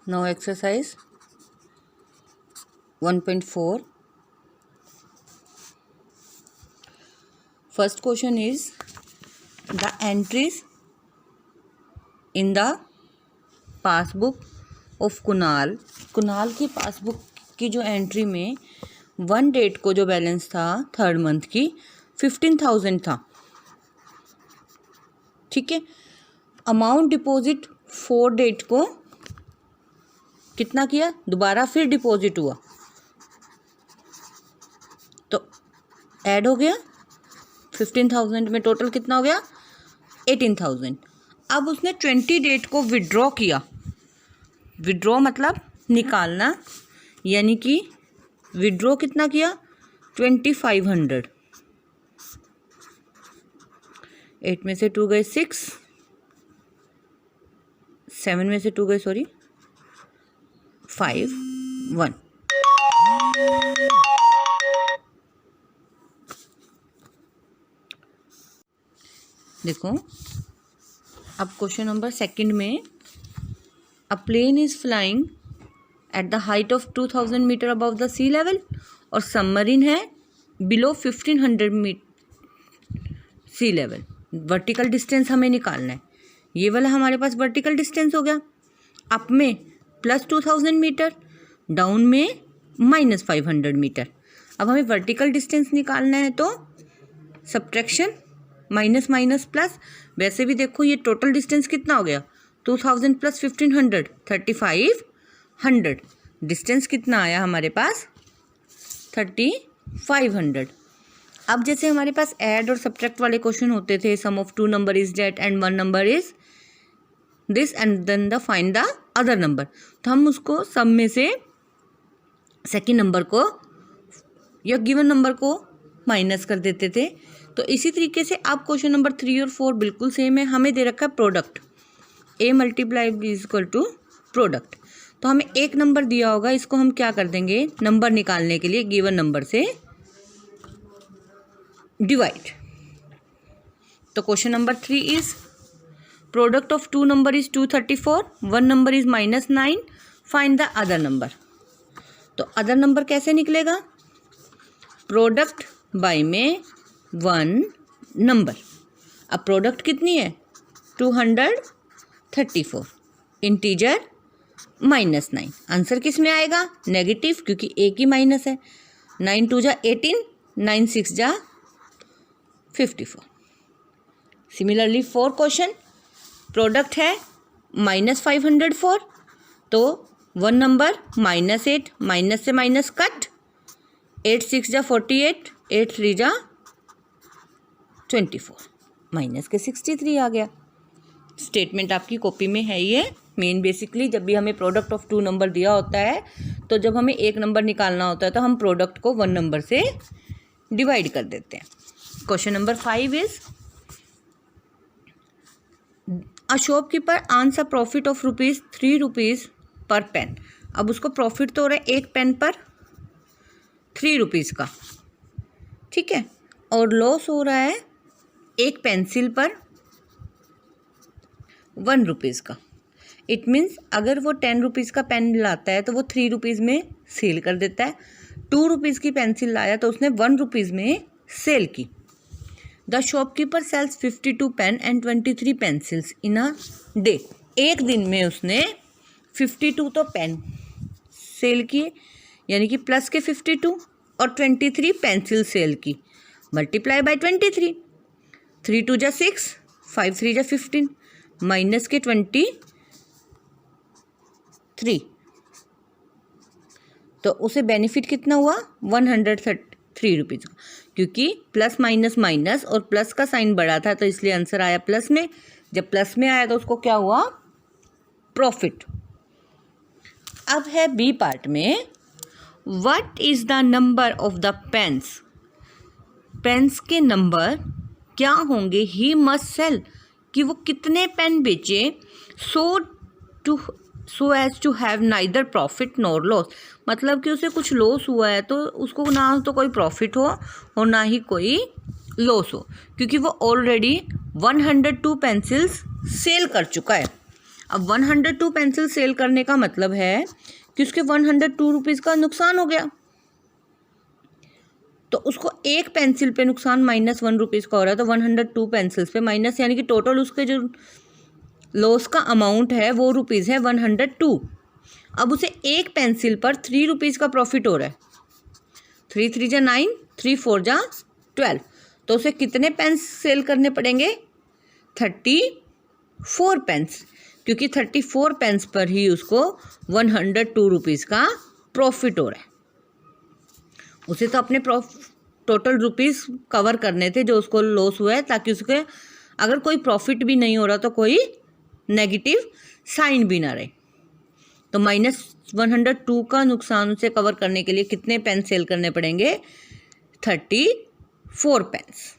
Now exercise 1.4. First question is the entries in the passbook of Kunal की passbook की जो entry में 1 date को जो बैलेंस था 3rd मंथ की 15,000 था, ठीक है। अमाउंट डिपॉजिट 4 डेट को कितना किया, दोबारा फिर डिपॉजिट हुआ तो ऐड हो गया 15,000 में, टोटल कितना हो गया 18,000। अब उसने 20 डेट को विड्रॉ किया, विड्रॉ मतलब निकालना, यानी कि विड्रॉ कितना किया 2500। 8 में से 2 गए 6, 7 में से 2 गए 5 1। देखो अब क्वेश्चन नंबर 2 में, a plane is flying at the height of 2000 metre above the sea level और सबमरीन है below 1500 metre sea level. Vertical distance हमें निकालना है। ये वाला हमारे पास वर्टिकल डिस्टेंस हो गया, अप में +2000 मीटर, डाउन में -500 मीटर। अब हमें वर्टिकल डिस्टेंस निकालना है तो सब्ट्रैक्शन माइनस माइनस प्लस। वैसे भी देखो ये टोटल डिस्टेंस कितना हो गया 2000 + 1500 3500। डिस्टेंस कितना आया हमारे पास 3500। अब जैसे हमारे पास ऐड और सब्ट्रैक्ट वाले क्वेश्चन होते थे, sum of 2 number is that and 1 number is this and then the find the other number, तो हम उसको सब में से सेकेंड नंबर को या गिवन नंबर को माइनस कर देते थे। तो इसी तरीके से अब क्वेश्चन नंबर 3 और 4 बिल्कुल सेम है। हमें दे रखा है प्रोडक्ट a × b = प्रोडक्ट, तो हमें एक नंबर दिया होगा, इसको हम क्या कर देंगे नंबर निकालने के लिए गिवन नंबर से डिवाइड। तो question number 3 is product of 2 number is 234, 1 number is -9, find the other number. तो अदर नंबर कैसे निकलेगा, प्रोडक्ट बाय में 1 नंबर। अब प्रोडक्ट कितनी है 234, इंटीजर -9। आंसर किस में आएगा नेगेटिव, क्योंकि एक ही माइनस है। 9 2 जा 18, 9 6 जा 54। सिमिलरली 4 क्वेश्चन, प्रोडक्ट है -504, तो 1 नंबर -8, माइनस से माइनस कट, 8 6 जा 48, 8 3 जा 24, माइनस के 63 आ गया। स्टेटमेंट आपकी कॉपी में है ये। मेन बेसिकली जब भी हमें प्रोडक्ट ऑफ 2 नंबर दिया होता है, तो जब हमें एक नंबर निकालना होता है तो हम प्रोडक्ट को 1 नंबर से डिवाइड कर देते हैं। Question number 5 is a shopkeeper earns a profit of ₹3 पर पेन। अब उसको प्रॉफिट तो हो रहा है एक पेन पर 3 रुपीज़ का, ठीक है, और लॉस हो रहा है एक पेंसिल पर 1 रुपीज़ का। इट मीन्स अगर वो 10 रुपीज़ का पेन लाता है तो वो 3 रुपीज़ में सेल कर देता है। 2 रुपीज़ की पेंसिल लाया तो उसने 1 रुपीज़ में सेल की। The shopkeeper sells 52 pen and 23 pencils in a day. एक दिन में उसने 52 तो पेन सेल किए, यानी कि प्लस के 52 और 23 पेंसिल सेल की, मल्टीप्लाई बाय 23। 3 2 जा 6, 5 3 जा 15, माइनस के 23, तो उसे बेनिफिट कितना हुआ 103 रुपीज़ का, क्योंकि प्लस माइनस माइनस और प्लस का साइन बड़ा था तो इसलिए आंसर आया प्लस में। जब प्लस में आया तो उसको क्या हुआ प्रॉफिट। अब है बी पार्ट में, what is the number of the pens. Pens के नंबर क्या होंगे, ही मस्ट सेल, कि वो कितने पेन बेचे, so as to have neither profit nor loss. मतलब कि उसे कुछ लॉस हुआ है तो उसको ना तो कोई प्रॉफिट हो और ना ही कोई लॉस हो, क्योंकि वो ऑलरेडी 102 पेंसिल्स सेल कर चुका है। अब 102 पेंसिल सेल करने का मतलब है कि उसके 102 रुपीज़ का नुकसान हो गया, तो उसको एक पेंसिल पे नुकसान -1 रुपीज़ का हो रहा है, तो 102 पेंसिल्स पे माइनस, यानी कि टोटल उसके जो लॉस का अमाउंट है वो रुपीज़ है 102। अब उसे एक पेंसिल पर 3 रुपीज़ का प्रॉफिट हो रहा है। 3 3 जा 9, 3 4 जा 12, तो उसे कितने पेंस सेल करने पड़ेंगे? 34 पेंस, क्योंकि 34 पेंस पर ही उसको 102 रुपीज़ का प्रॉफिट हो रहा है। उसे तो अपने टोटल रुपीज़ कवर करने थे जो उसको लॉस हुआ है, ताकि उसके अगर कोई प्रॉफिट भी नहीं हो रहा तो कोई नेगेटिव साइन भी ना रहे। तो -102 का नुकसान उसे कवर करने के लिए कितने पेन सेल करने पड़ेंगे? 34 पेंस।